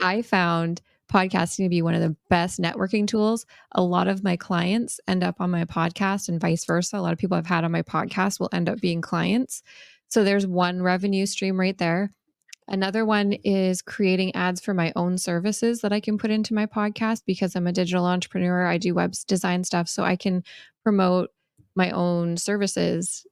I found podcasting to be one of the best networking tools. A lot of my clients end up on my podcast and vice versa. A lot of people I've had on my podcast will end up being clients. So there's one revenue stream right there. Another one is creating ads for my own services that I can put into my podcast because I'm a digital entrepreneur. I do web design stuff, so I can promote my own services.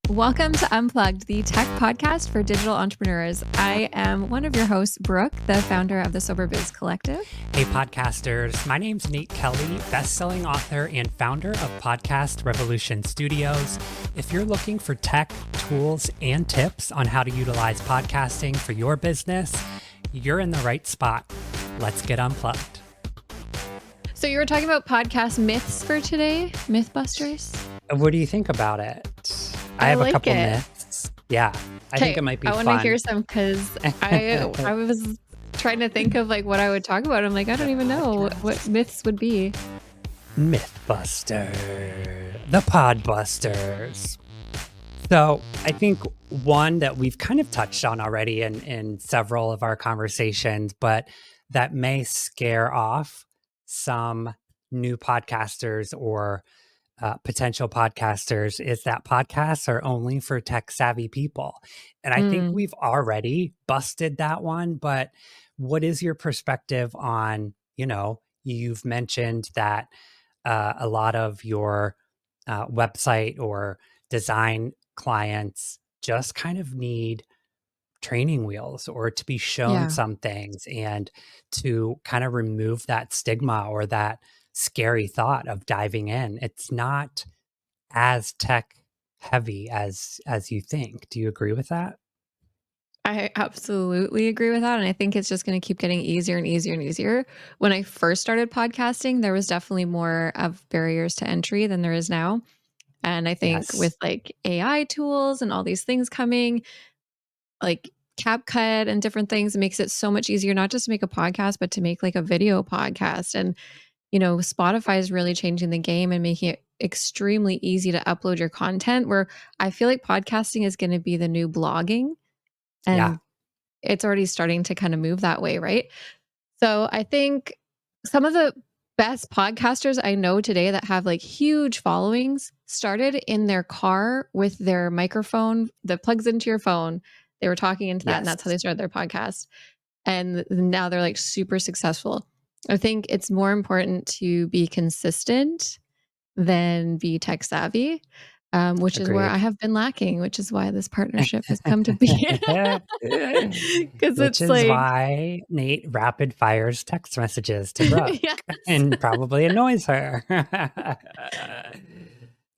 Welcome to Unplugged, the tech podcast for digital entrepreneurs. I am one of your hosts, Brooke, the founder of the Sober Biz Collective. Hey, podcasters. My name's Nate Kelly, best-selling author and founder of Podcast Revolution Studios. If you're looking for tech, tools, and tips on how to utilize podcasting for your business, you're in the right spot. Let's get unplugged. So you were talking about podcast myths for today, Mythbusters? What do you think about it? I have a couple myths. Yeah, I think it might be fun. I want to hear some because I was trying to think of like what I would talk about. I'm like, I don't even know what myths would be. Mythbuster, the Podbusters. So I think one that we've kind of touched on already in several of our conversations, but that may scare off some new podcasters or potential podcasters is that podcasts are only for tech savvy people. And I think we've already busted that one, but what is your perspective on, you've mentioned that a lot of your website or design clients just kind of need training wheels or to be shown some things and to kind of remove that stigma or that scary thought of diving in. It's not as tech heavy as you think. Do you agree with that? I absolutely agree with that. And I think it's just going to keep getting easier and easier and easier. When I first started podcasting, there was definitely more of barriers to entry than there is now. And I think with like AI tools and all these things coming, like CapCut and different things, it makes it so much easier, not just to make a podcast, but to make like a video podcast. And Spotify is really changing the game and making it extremely easy to upload your content, where I feel like podcasting is going to be the new blogging. And it's already starting to kind of move that way, right? So I think some of the best podcasters I know today that have like huge followings started in their car with their microphone that plugs into your phone. They were talking into that, and that's how they started their podcast. And now they're like super successful. I think it's more important to be consistent than be tech savvy, which is where I have been lacking, which is why this partnership has come to be. Because which is why Nate rapid fires text messages to Brooke and probably annoys her.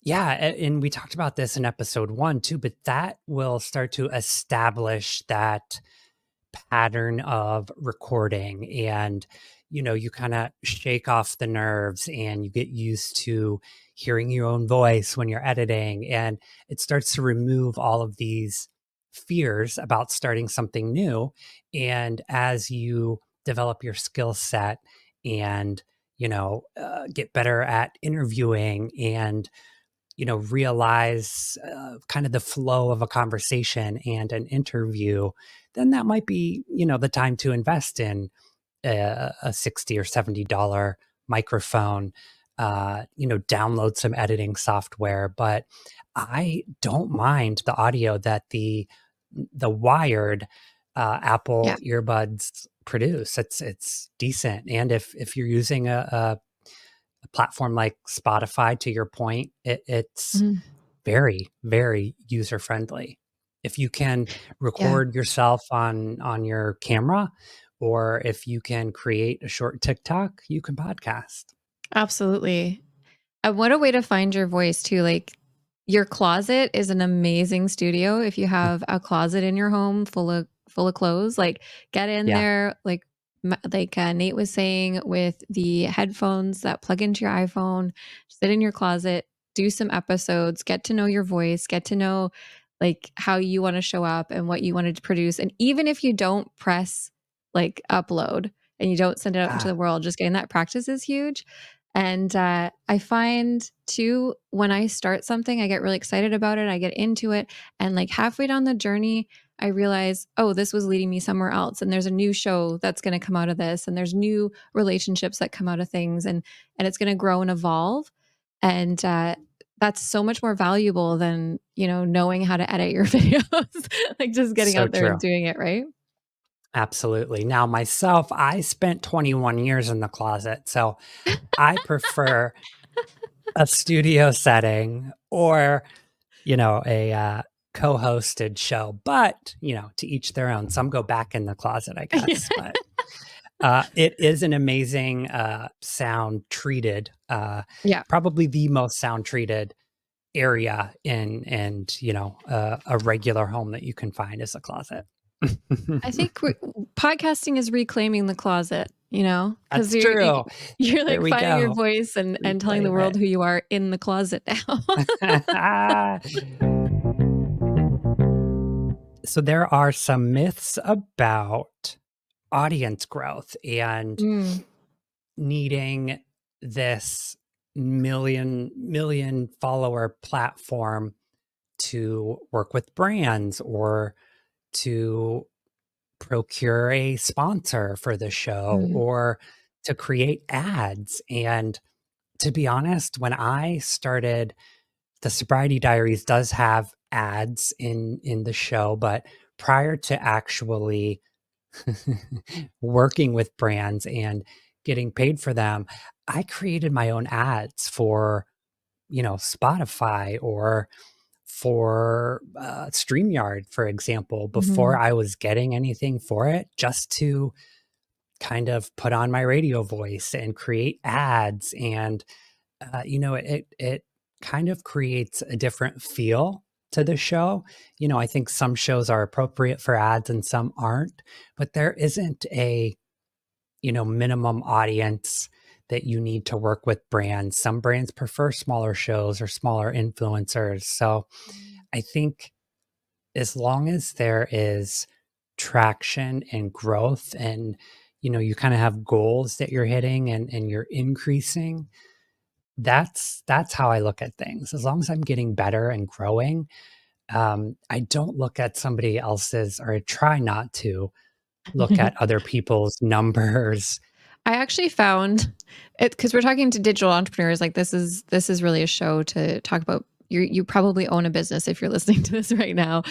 Yeah, and we talked about this in episode 1 too, but that will start to establish that pattern of recording, and you kind of shake off the nerves and you get used to hearing your own voice when you're editing, and it starts to remove all of these fears about starting something new. And as you develop your skill set and get better at interviewing and realize kind of the flow of a conversation and an interview, then that might be, the time to invest in a $60 or $70 microphone, download some editing software. But I don't mind the audio that the wired Apple earbuds produce. It's decent. And if you're using a platform like Spotify, to your point, it's very, very user friendly. If you can record yourself on your camera, or if you can create a short TikTok, you can podcast. Absolutely. And what a way to find your voice too. Like your closet is an amazing studio. If you have a closet in your home full of clothes, like get in there, like Nate was saying, with the headphones that plug into your iPhone, sit in your closet, do some episodes, get to know your voice, get to know like how you want to show up and what you wanted to produce. And even if you don't press like upload and you don't send it out into the world, just getting that practice is huge. And I find too, when I start something, I get really excited about it. I get into it. And like halfway down the journey, I realize, oh, this was leading me somewhere else. And there's a new show that's going to come out of this. And there's new relationships that come out of things. And it's going to grow and evolve. And that's so much more valuable than, knowing how to edit your videos, like just getting So out there true. and doing it, right? Absolutely. Now, myself, I spent 21 years in the closet, so I prefer a studio setting or, a co-hosted show. But, to each their own. Some go back in the closet, I Yeah. guess. But it is an amazing sound treated, Yeah. probably the most sound treated area and a regular home that you can find is a closet. I think podcasting is reclaiming the closet, because That's true. you're There like we finding your go. voice and telling the Reclaim world it. who you are in the closet now. So there are some myths about audience growth and Mm, needing this million follower platform to work with brands or to procure a sponsor for the show mhm, or to create ads. And to be honest, when I started, the Sobriety Diaries does have ads in the show, but prior to actually working with brands and getting paid for them, I created my own ads for, Spotify or for StreamYard, for example, before mhm. I was getting anything for it, just to kind of put on my radio voice and create ads. And, it kind of creates a different feel to the show. I think some shows are appropriate for ads and some aren't, but there isn't a minimum audience that you need to work with brands. Some brands prefer smaller shows or smaller influencers. So I think as long as there is traction and growth and you kind of have goals that you're hitting and you're increasing, that's how I look at things. As long as I'm getting better and growing, I don't look at somebody else's, or I try not to look at other people's numbers. I actually found it because we're talking to digital entrepreneurs. Like this is really a show to talk about. You probably own a business if you're listening to this right now,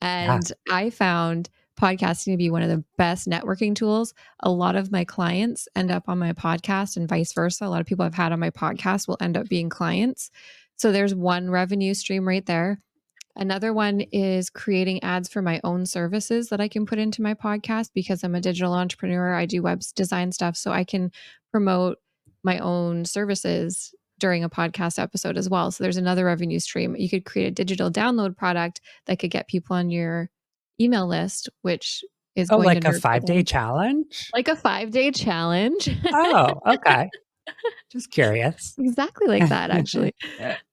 Yeah. and I found podcasting to be one of the best networking tools. A lot of my clients end up on my podcast, and vice versa. A lot of people I've had on my podcast will end up being clients. So there's one revenue stream right there. Another one is creating ads for my own services that I can put into my podcast because I'm a digital entrepreneur. I do web design stuff, so I can promote my own services during a podcast episode as well. So there's another revenue stream. You could create a digital download product that could get people on your email list, which is Oh, going to like a nurture 5-day them. challenge? Like a 5-day challenge. Oh, okay. Just curious. Exactly like that, actually.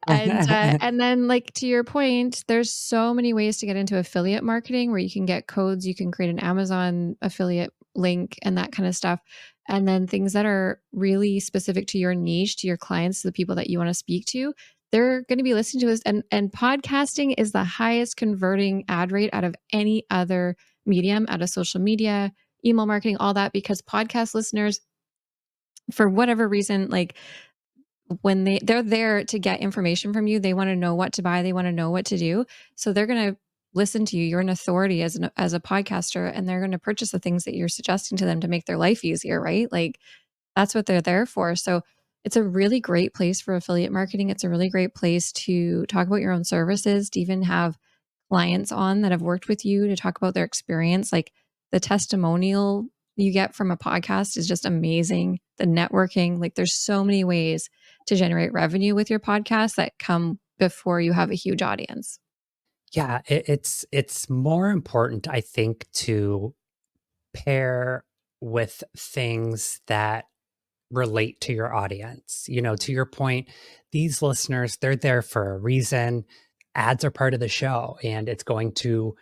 And then, like, to your point, there's so many ways to get into affiliate marketing where you can get codes, you can create an Amazon affiliate link and that kind of stuff. And then things that are really specific to your niche, to your clients, to the people that you want to speak to, they're going to be listening to this. And podcasting is the highest converting ad rate out of any other medium, out of social media, email marketing, all that, because podcast listeners, for whatever reason, like when they're there to get information from you, they want to know what to buy, they want to know what to do. So they're going to listen to you. You're an authority as a podcaster, and they're going to purchase the things that you're suggesting to them to make their life easier, right? Like that's what they're there for. So it's a really great place for affiliate marketing. It's a really great place to talk about your own services, to even have clients on that have worked with you to talk about their experience. Like the testimonial you get from a podcast is just amazing. The networking, like there's so many ways to generate revenue with your podcast that come before you have a huge audience. Yeah, it's more important, I think, to pair with things that relate to your audience. To your point, these listeners, they're there for a reason. Ads are part of the show, and it's going to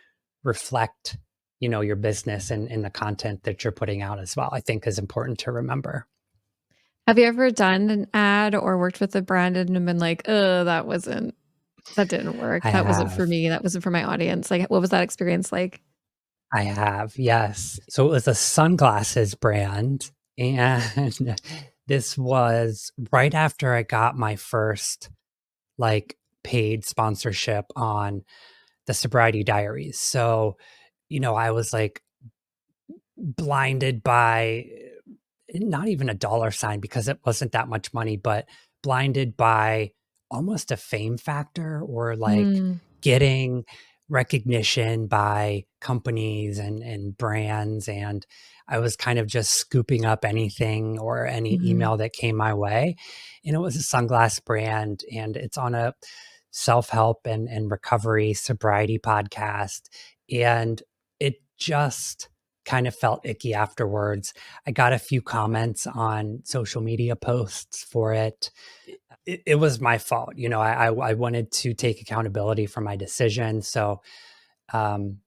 reflect, your business and the content that you're putting out as well, I think is important to remember. Have you ever done an ad or worked with a brand and been like, "Oh, that didn't work. I That wasn't for have. me. That wasn't for my audience." Like, what was that experience like? I have, yes. So it was a sunglasses brand, and this was right after I got my first, like, paid sponsorship on the Sobriety Diaries. So, I was, like, blinded by not even a dollar sign because it wasn't that much money, but blinded by almost a fame factor or like Mm, getting recognition by companies and brands. And I was kind of just scooping up anything or any mhm, email that came my way. And it was a sunglass brand, and it's on a self-help and recovery sobriety podcast. And it just kind of felt icky afterwards. I got a few comments on social media posts for it. It was my fault. I wanted to take accountability for my decision. So, um,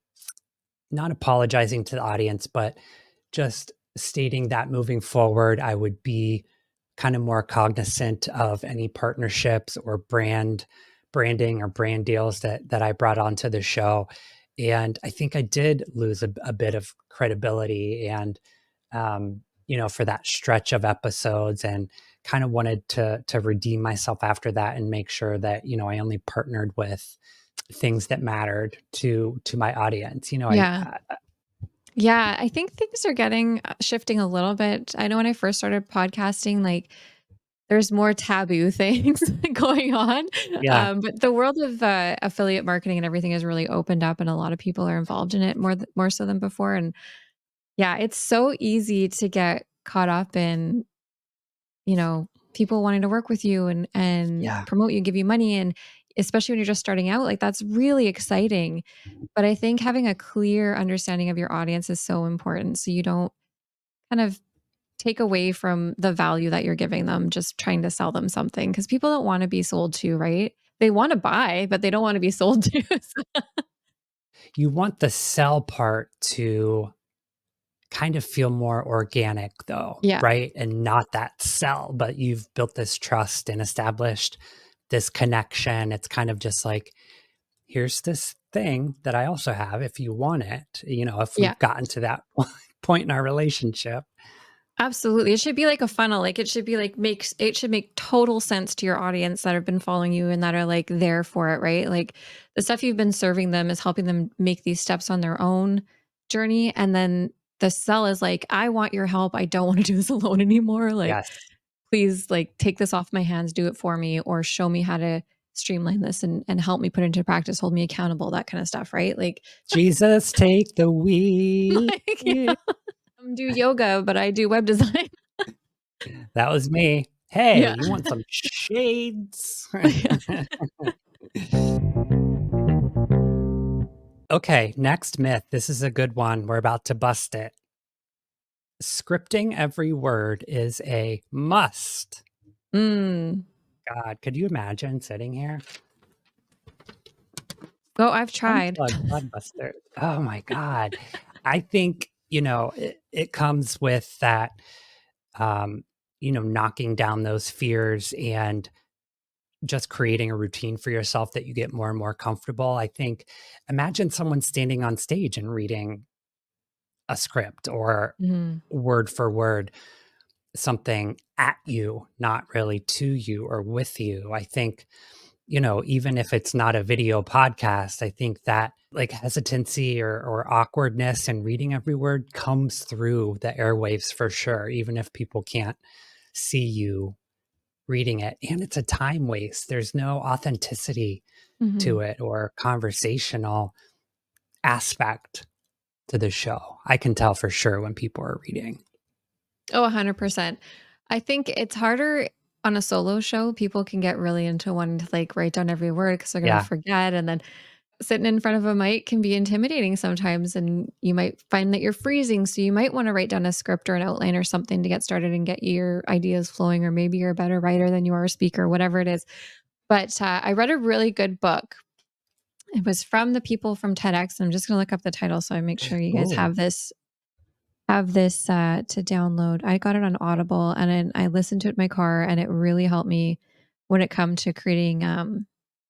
not apologizing to the audience, but just stating that moving forward, I would be kind of more cognizant of any partnerships or branding or brand deals that I brought onto the show. And I think I did lose a bit of credibility and for that stretch of episodes, and kind of wanted to redeem myself after that and make sure that, I only partnered with things that mattered to my audience. yeah. Yeah, I think things are getting shifting a little bit. I know when I first started podcasting, like, there's more taboo things going on, Yeah. but the world of, affiliate marketing and everything has really opened up, and a lot of people are involved in it more so than before, and yeah, it's so easy to get caught up in, people wanting to work with you and Yeah. promote you, give you money, and especially when you're just starting out, like, that's really exciting, but I think having a clear understanding of your audience is so important, so you don't kind of take away from the value that you're giving them just trying to sell them something, because people don't wanna be sold to, right? They wanna buy, but they don't wanna be sold to. You want the sell part to kind of feel more organic though, Yeah, right? And not that sell, but you've built this trust and established this connection. It's kind of just like, here's this thing that I also have if you want it, if yeah. we've gotten to that point in our relationship. Absolutely. It should be like a funnel. Like, it should be like it should make total sense to your audience that have been following you and that are like there for it, right? Like, the stuff you've been serving them is helping them make these steps on their own journey. And then the sell is like, I want your help. I don't want to do this alone anymore. Like, Yes. please, like, take this off my hands, do it for me, or show me how to streamline this and help me put into practice, hold me accountable, that kind of stuff, right? Like, Jesus, take the wheel. like, yeah, do yoga, but I do web design. That was me. Hey, Yeah. you want some shades? Yeah. Okay, next myth. This is a good one. We're about to bust it. Scripting every word is a must. Mm. God, could you imagine sitting here? Oh, I've tried. Unplugged Blockbuster. Oh my god. I think, it comes with that, knocking down those fears and just creating a routine for yourself that you get more and more comfortable. I think imagine someone standing on stage and reading a script or Mhm. word for word something at you, not really to you or with you. I think, even if it's not a video podcast, I think that like hesitancy or awkwardness and reading every word comes through the airwaves for sure, even if people can't see you reading it. And it's a time waste. There's no authenticity to Mhm. it or conversational aspect to the show. I can tell for sure when people are reading. Oh, 100%. I think it's harder on a solo show. People can get really into wanting to, like, write down every word because 'cause they're gonna Yeah. forget, and then sitting in front of a mic can be intimidating sometimes, and you might find that you're freezing, so you might wanna write down a script or an outline or something to get started and get your ideas flowing, or maybe you're a better writer than you are a speaker, whatever it is. But, I read a really good book. It was from the people from TEDx. I'm just gonna look up the title so I make sure you guys Ooh. have this. have this to download. I got it on Audible, and then I listened to it in my car, and it really helped me when it come to creating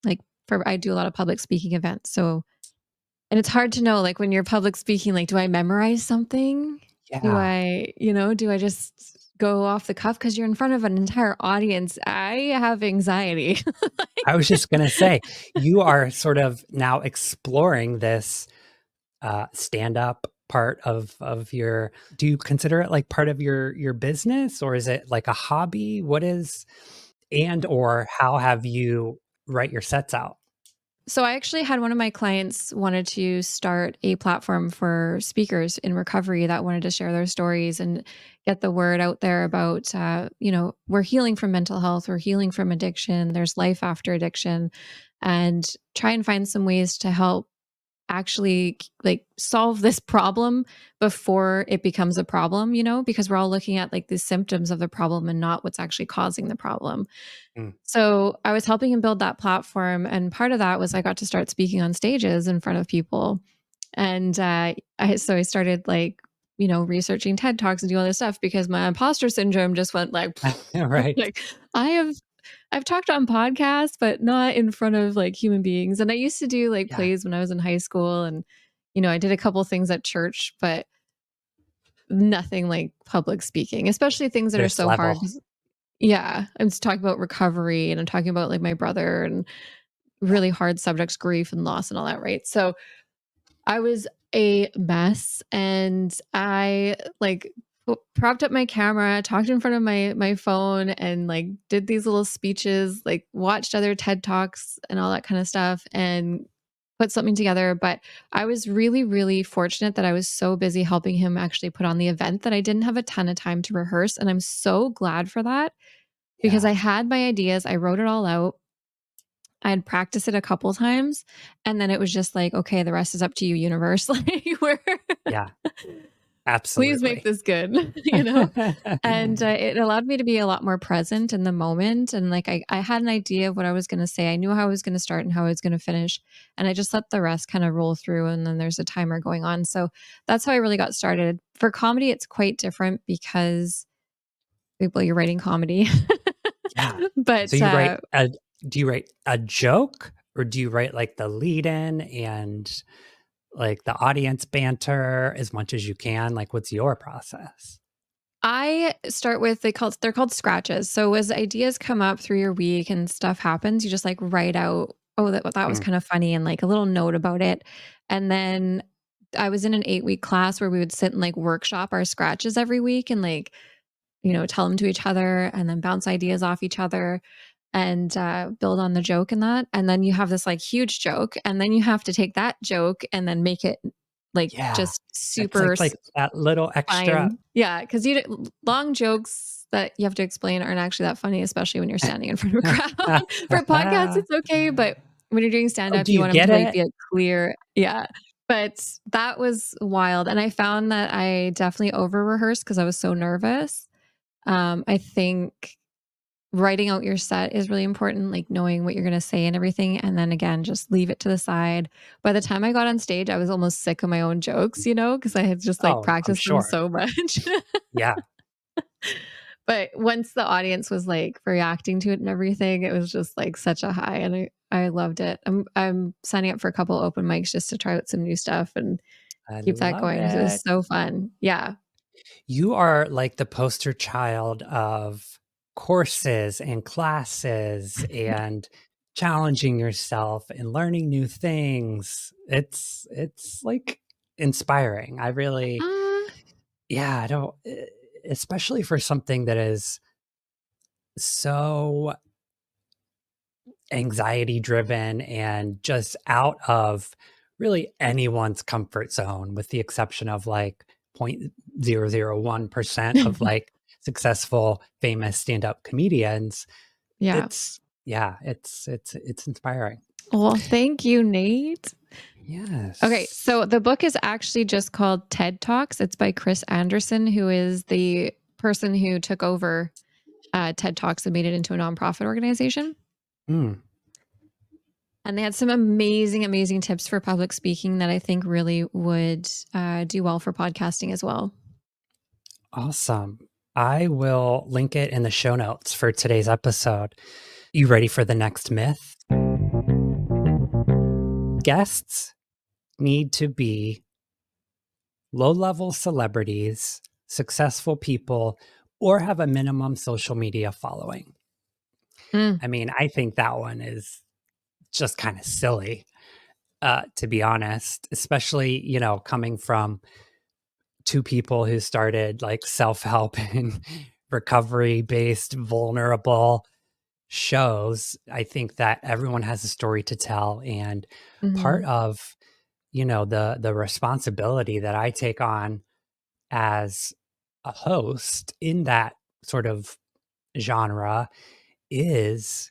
like for I do a lot of public speaking events. So and it's hard to know like when you're public speaking, like do I memorize something? Do Yeah. I, do I just go off the cuff because you're in front of an entire audience? I have anxiety. I was Like, just gonna say, you are sort of now exploring this stand-up part of your do you consider it like part of your business, or is it like a hobby? What is and or how have you write your sets out? so I actually had one of my clients wanted to start a platform for speakers in recovery that wanted to share their stories and get the word out there about, we're healing from mental health, we're healing from addiction, there's life after addiction, and try and find some ways to help actually like solve this problem before it becomes a problem, because we're all looking at like the symptoms of the problem and not what's actually causing the problem. Mm. So I was helping him build that platform. And part of that was I got to start speaking on stages in front of people. And I started like, researching TED Talks and do all this stuff because my imposter syndrome just went like, Right. like I have I've talked on podcasts, but not in front of like human beings. And I used to do like Yeah. plays when I was in high school and I did a couple things at church, but nothing like public speaking, especially things that are This so hard level. 'cause yeah, I'm just talking about recovery and I'm talking about like my brother and Yeah. really hard subjects, grief and loss and all that, right? So I was a mess and I like propped up my camera, talked in front of my phone and like did these little speeches, like watched other TED Talks and all that kind of stuff and put something together, but I was really really fortunate that I was so busy helping him actually put on the event that I didn't have a ton of time to rehearse, and I'm so glad for that because Yeah. I had my ideas, I wrote it all out. I had practiced it a couple times, and then it was just like, "Okay, the rest is up to you, universe." Like, where Yeah. please make Absolutely. this good, you know? And, it allowed me to be a lot more present in the moment, and, like, I had an idea of what I was gonna say. I knew how I was gonna start and how I was gonna finish, and I just let the rest kinda roll through, and then there's a timer going on, so that's how I really got started. For comedy, it's quite different because well, you're writing comedy. Yeah. So But, you write a do you write a joke, or do you write, like, the lead in and, like, the audience banter as much as you can? Like, what's your process? I start with they're called scratches. So as ideas come up through your week and stuff happens, you just like write out, oh, that was Mm. kind of funny and like a little note about it. And then I was in an 8-week class where we would sit and like workshop our scratches every week and like, tell them to each other and then bounce ideas off each other and build on the joke and that. And then you have this like huge joke, and then you have to take that joke and then make it like Yeah. just It's super like that little extra fine. Yeah, because long jokes that you have to explain aren't actually that funny, especially when you're standing in front of a crowd. For podcasts, it's okay, but when you're doing Oh, stand-up, do you you want them get to, like, it? be, like, clear. Yeah, but that was wild, and I found that I definitely over-rehearsed because I was so nervous. I think writing out your set is really important, like knowing what you're gonna say and everything, and then again, just leave it to the side. By the time I got on stage, I was almost sick of my own jokes, because I had just, like, Oh, I'm practiced them sure. so much. Yeah. But once the audience was, like, reacting to it and everything, it was just, like, such a high, and I loved it. I'm signing up for a couple open mics just to try out some new stuff and I keep that love going because it was it. so fun. Yeah. You are like the poster child of courses and classes and challenging yourself and learning new things. It's like inspiring. I really Uh, yeah, I don't especially for something that is so anxiety driven and just out of really anyone's comfort zone with the exception of like 0.001% of like successful famous stand-up comedians. yeah. It's yeah, it's inspiring. Well, thank you, Nate. Okay, Yes. so the book is actually just called TED Talks. It's by Chris Anderson, who is the person who took over TED Talks and made it into a nonprofit organization. Mm. And they had some amazing, amazing tips for public speaking that I think really would do well for podcasting as well. Awesome. I will link it in the show notes for today's episode. You ready for the next myth? Guests need to be low-level celebrities, successful people, or have a minimum social media following. Mm, I mean, I think that one is just kind of silly, to be honest, especially, coming from two people who started like self-help and recovery-based vulnerable shows. I think that everyone has a story to tell, and part mhm, of, the responsibility that I take on as a host in that sort of genre is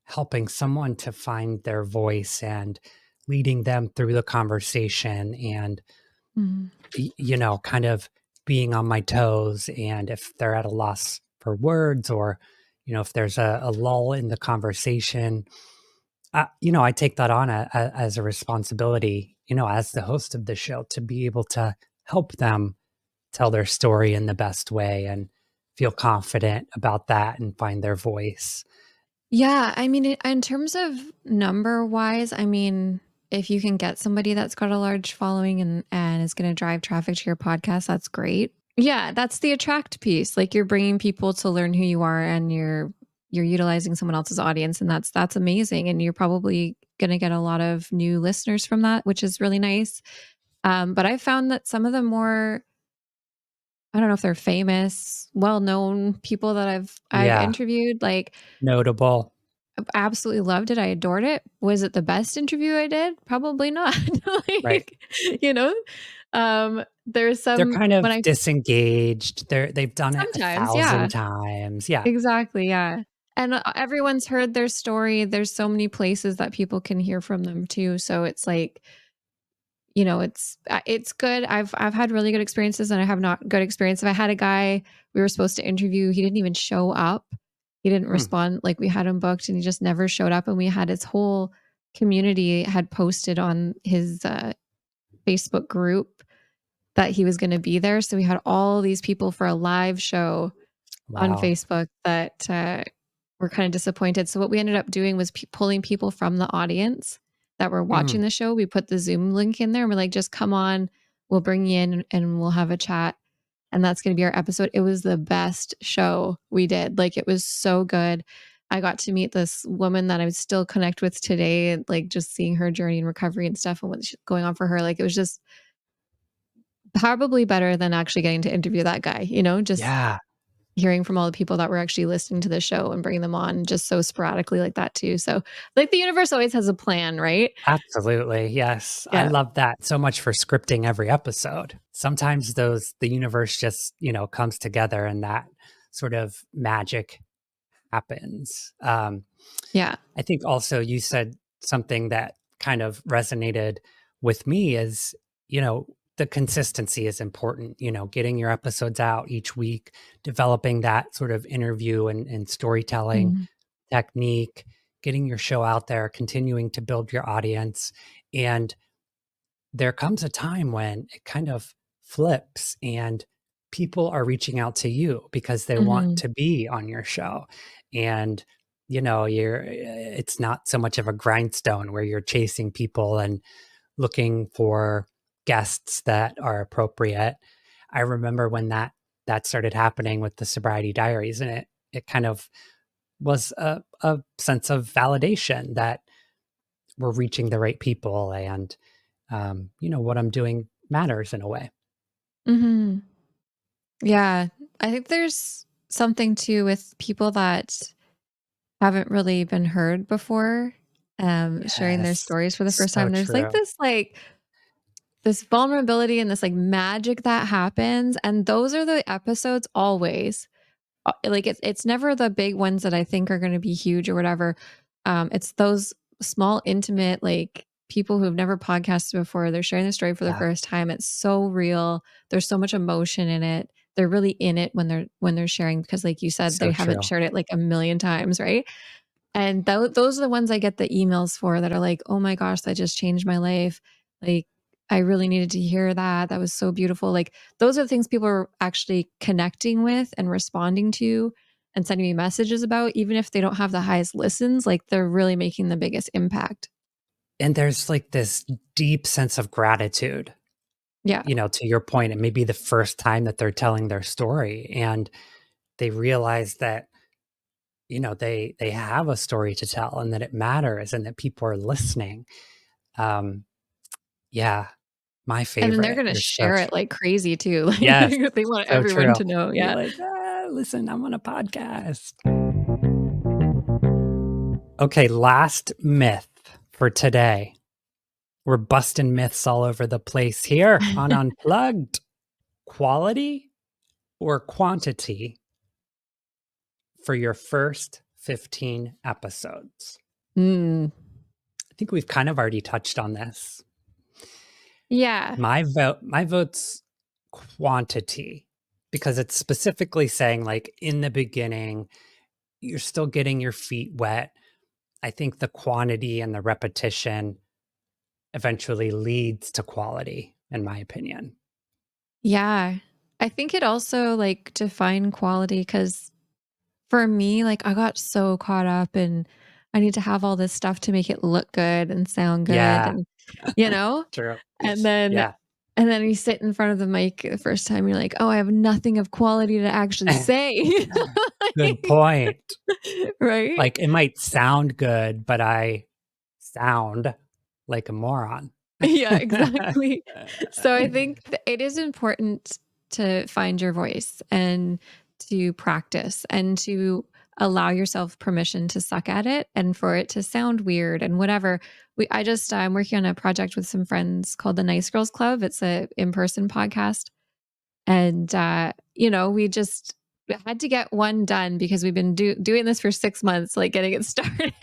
helping someone to find their voice and leading them through the conversation and mhm. kind of being on my toes, and if they're at a loss for words, or if there's a lull in the conversation, I take that on as a responsibility, as the host of the show, to be able to help them tell their story in the best way and feel confident about that and find their voice. Yeah, I mean, in terms of number wise, I mean, if you can get somebody that's got a large following and is going to drive traffic to your podcast, that's great. Yeah, that's the attract piece. Like you're bringing people to learn who you are, and you're utilizing someone else's audience, and that's amazing. And you're probably going to get a lot of new listeners from that, which is really nice. But I found that some of the more, I don't know if they're famous, well-known people that I've Yeah, interviewed, like notable. absolutely loved it, I adored it. Was it the best interview I did? Probably not. Right. Like, you know? There's They're some kind when of I disengaged. They've done it a sometimes, yeah. thousand times. Yeah. Exactly, yeah. And, everyone's heard their story. There's so many places that people can hear from them too, so it's like, it's good. I've had really good experiences, and I have not good experience. If I had a guy we were supposed to interview, he didn't even show up. He didn't Hmm. respond, like, we had him booked, and he just never showed up, and we had his whole community had posted on his, Facebook group that he was gonna be there, so we had all these people for a live show on Wow. Facebook that, were kinda disappointed. So what we ended up doing was pulling people from the audience that were Mm. watching the show. We put the Zoom link in there, and we're like, "Just come on, we'll bring you in, and we'll have a chat, and that's gonna be our episode." It was the best show we did. Like, it was so good. I got to meet this woman that I still connect with today, and, like, just seeing her journey in recovery and stuff and what's going on for her. Like, it was just probably better than actually getting to interview that guy, just Yeah. hearing from all the people that were actually listening to the show and bringing them on just so sporadically like that too. So, like, the universe always has a plan, right? Absolutely. Yes. I Yeah. love that so much for scripting every episode. Sometimes the universe just, comes together and that sort of magic happens. Yeah. I think also you said something that kind of resonated with me is, the consistency is important, getting your episodes out each week, developing that sort of interview and storytelling Mhm. technique, getting your show out there, continuing to build your audience. And there comes a time when it kind of flips and people are reaching out to you because they want Mhm. to be on your show. And it's not so much of a grindstone where you're chasing people and looking for guests that are appropriate. I remember when that started happening with the sobriety diaries, and it kind of was a sense of validation that we're reaching the right people, and what I'm doing matters in a way. Mhm. Yeah. I think there's something too with people that haven't really been heard before, sharing their Yes, stories for the first so time. There's true. this vulnerability and this like magic that happens. And those are the episodes always. Like it's never the big ones that I think are gonna be huge or whatever. It's those small, intimate, like, people who have never podcasted before, they're sharing their story for the Yeah, first time. It's so real. There's so much emotion in it. They're really in it when they're sharing because, like you said, they so haven't true. shared it, like, a million times, right? And those are the ones I get the emails for that are like, "Oh my gosh, that just changed my life." Like, I really needed to hear that. That was so beautiful. Like those are the things people are actually connecting with and responding to and sending me messages about, even if they don't have the highest listens, like they're really making the biggest impact. And there's like this deep sense of gratitude, Yeah. to your point. It may be the first time that they're telling their story and they realize that, they have a story to tell and that it matters and that people are listening. Um, yeah, my And then they're favorite. gonna You're share such it like crazy too. Yes, Like they want so everyone true. to know. Be Yeah. like, listen, I'm on a podcast. Okay, last myth for today. We're busting myths all over the place here on Unplugged. Quality or quantity for your first 15 episodes? Mm. I think we've kind of already touched on this. Yeah. My vote's quantity because it's specifically saying like in the beginning, you're still getting your feet wet. I think the quantity and the repetition eventually leads to quality, in my opinion. Yeah. I think it also like define quality because for me, like I got so caught up in I need to have all this stuff to make it look good and sound good Yeah, and you know? true. And then Yeah. and then you sit in front of the mic the first time, you're like, "Oh, I have nothing of quality to actually say." Good point. Right? Like, it might sound good, but I sound like a moron. Yeah, exactly. So I think it is important to find your voice and to practice and to allow yourself permission to suck at it and for it to sound weird and whatever. I'm working on a project with some friends called the Nice Girls Club. It's a in-person podcast. And we had to get one done because we've been doing this for 6 months, like getting it started.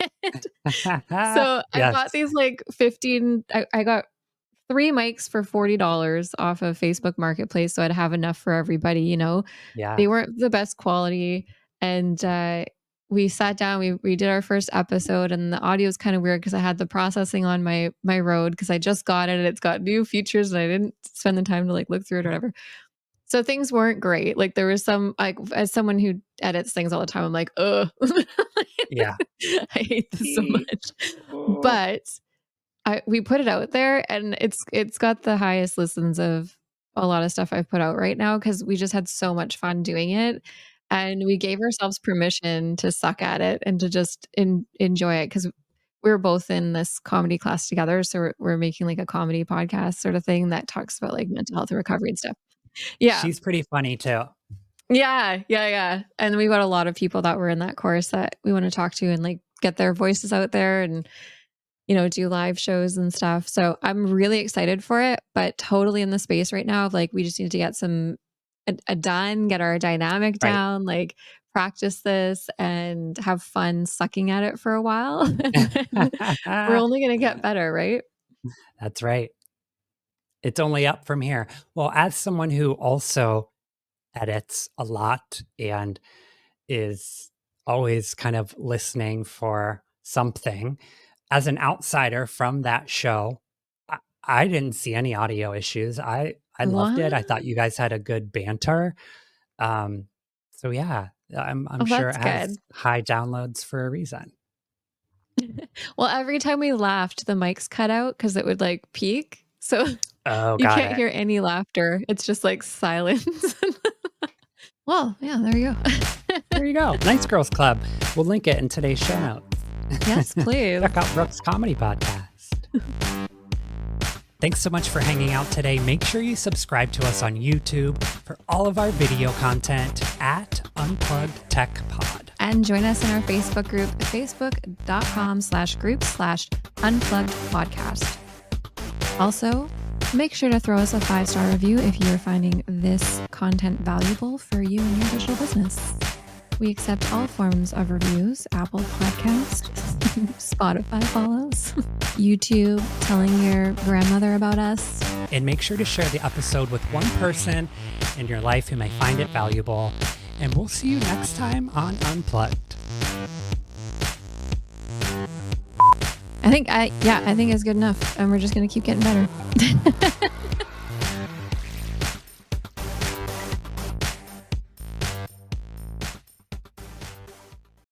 So I bought Yes. these like 15, I got 3 mics for $40 off of Facebook Marketplace, so I'd have enough for everybody, you know? Yeah. They weren't the best quality, and, we sat down, we did our first episode, and the audio is kinda weird because I had the processing on my Rode because I just got it, and it's got new features, and I didn't spend the time to, like, look through it or whatever. So things weren't great, like, there was some like, as someone who edits things all the time, I'm like, "Ugh." Yeah. I hate this so Ee. much. Oh. But we put it out there and it's got the highest listens of a lot of stuff I've put out right now because we just had so much fun doing it, and we gave ourselves permission to suck at it and to just enjoy it because we were both in this comedy class together, so we're making, like, a comedy podcast sort of thing that talks about, like, mental health and recovery and stuff. Yeah. She's pretty funny too. Yeah, yeah, yeah, and we got a lot of people that were in that course that we wanna talk to and, like, get their voices out there and do live shows and stuff. So I'm really excited for it, but totally in the space right now of like, we just need to get done, get our dynamic Right. down, like practice this and have fun sucking at it for a while. And then we're only going to get better, right? That's right. It's only up from here. Well, as someone who also edits a lot and is always kind of listening for something, as an outsider from that show, I didn't see any audio issues. I loved it. I What? thought you guys had a good banter. Um, so yeah, I'm Oh, sure that's it has good. high downloads for a reason. Well, every time we laughed, the mics cut out because it would like peak. So Oh, you got can't it. hear any laughter. It's just like silence. Well, yeah, there you go. There you go. Nice Girls Club. We'll link it in today's show Yes, notes. please. Check out Brooke's comedy podcast. Thanks so much for hanging out today. Make sure you subscribe to us on YouTube for all of our video content at Unplugged Tech Pod. And join us in our Facebook group, facebook.com/group/unplugged podcast. Also, make sure to throw us a 5-star review if you are finding this content valuable for you and your digital business. We accept all forms of reviews, Apple Podcast, Spotify follows, YouTube, telling your grandmother about us. And make sure to share the episode with one person in your life who may find it valuable. And we'll see you next time on Unplugged. And I think it's good enough, and we're just gonna keep getting better.